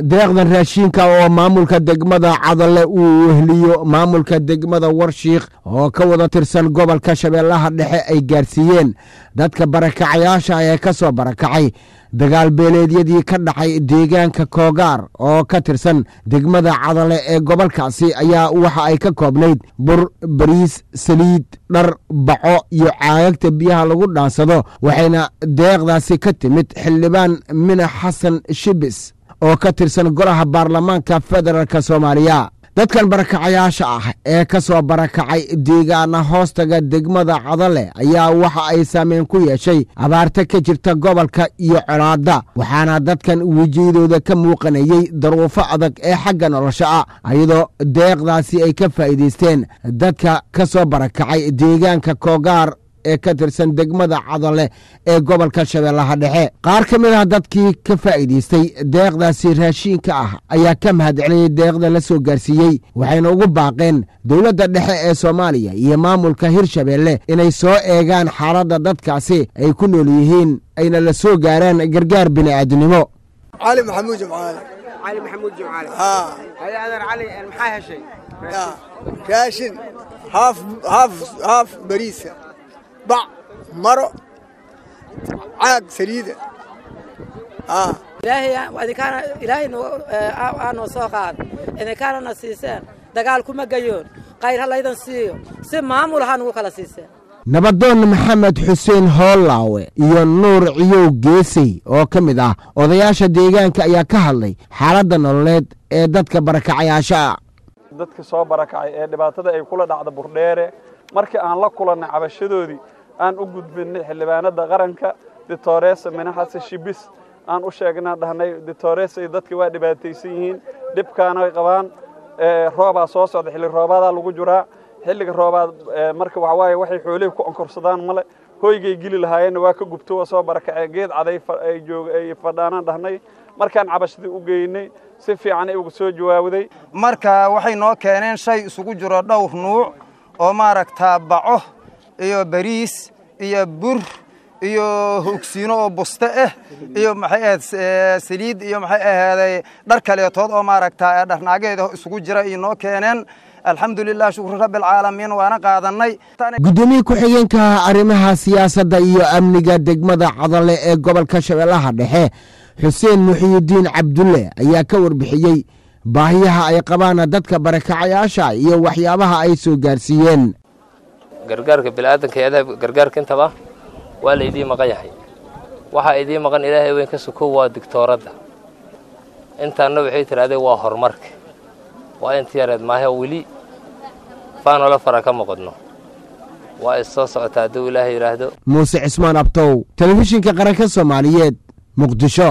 deeqdan raashinka oo maamulka degmada Cadalle uu wehliyo maamulka degmada Warshiiq oo ka wada tirsan gobolka Shabeellaha Dhexe ay gaarsiiyeen dadka barakacayaasha ee ka soo barakacay dagaal beeleedyadii ka dhacay deegaanka Koogaar oo ka tirsan degmada Cadalle ee gobolkaasi ayaa waxa ay ka koobnayd bur, bariis, saliid, dhar, baco iyo caagagta biyaha lagu dhaansado waxayna deeqdaasi ka timid xildhibaan Mina Xasan Shibis oo ka tirsan golaha baarlamaanka federaalka Soomaaliya. dadkan barakacayaasha ah ee ka soo barakacay deegaana hoostaga degmada Cadalle ayaa waxa ay saameyn ku yeeshay abaarta ka jirta gobolka iyo colaadda waxaana dadkan wejiyadooda ka muuqanayay daruufo adag ee xagga nolosha ah ayadoo deeqdaasi ay ka faa'iideysteen dadka ka soo barakacay deegaanka Koogaar ee ka tirsan degmada Cadalle ee gobolka Shabeellaha Dhexe. qaar ka mid ah dadkii ka faa'iideystay deeqdaasi raashinka ah ayaa ka mahadceliyay deeqda la soo gaarsiiyey waxayna ugu baaqeen dowladda dhexe ee Soomaaliya iyo maamulka Hirshabeelle inay soo eegaan xaaladda dadkaasi ay ku nool yihiin ayna la soo gaaraan gargaar bini'aadanimo. علي محمود جمعالي علي محمود جمعالي هيا أنا علي محاها شيء راشن هاف بريسة باع مرو عاق سريدة إلهي وإذا كان إلهي أنا وصاقات إذا كان نسيسان دقال كم جيون غير هلا إذا سيو سمام هان وكلا سيسان nabadoon maxamed xuseen hoolaawe iyo nuur ciyow geesay oo ka mid ah odayaasha deegaanka ayaa ka hadlay xaaladda nololeed ee dadka barakacayaasha dadka soo barakacay ee dhibaatada ay kula dhacdo Burdheere markii aan la kulanay cabashadoodii aan u gudbinay xildhibaanada qaranka Dictores Mina Xasan Shibis aan u sheegnaa dhahnay Dictores ay dadka waa dhibaataysan yihiin dhibkaana ay qabaan rooba soo socda xilli roobada lagu jiraa xilliga roobaad marka waxa waaye waxay xoolaha ku ankorsadaan male hoygay gili lahaayeen waa ka gubto soo barakacay geed caday ay joog ay fadhaanaan dhahnay markaan cabashadii u geynay si fiican ay uga soo jawaabday marka waxay noo keeneen shay isugu jiro dhowr nuuc oo maaragtaa baco iyo bariis iyo bur iyo hogsiino oo buste ah iyo maxay ahayd saliid iyo maxay ahayd dhar kaleetood oo maaragtaa dharnaageeda isugu jira iyo noo keeneen alxamdulillah shukr rabbil caalamiin waana qaadanay gudoomiye ku xigeenka arrimaha siyaasadda iyo amniga degmada Cadalle ee gobolka Shabeellaha Dhexe Xuseen Muxiidiin Cabdulle ayaa ka warbixiyay baahiyaha ay qabaan dadka barakacayaasha iyo waxyaabaha ay soo gaarsiiyeen gargaarka bilaadanka ee gargaarka intaba waa la idin maqan yahay waxa idin maqan Ilaahay weyn ka suko waa dictooradda intaana waxay tiraahday waa horumarka waa intiyareed maaha wili faano la faraka maqadno waa isoo socotaa dawladda Ilaahay yiraahdo Muuse Cismaan Abtow telefishinka qaranka Soomaaliyeed Muqdisho.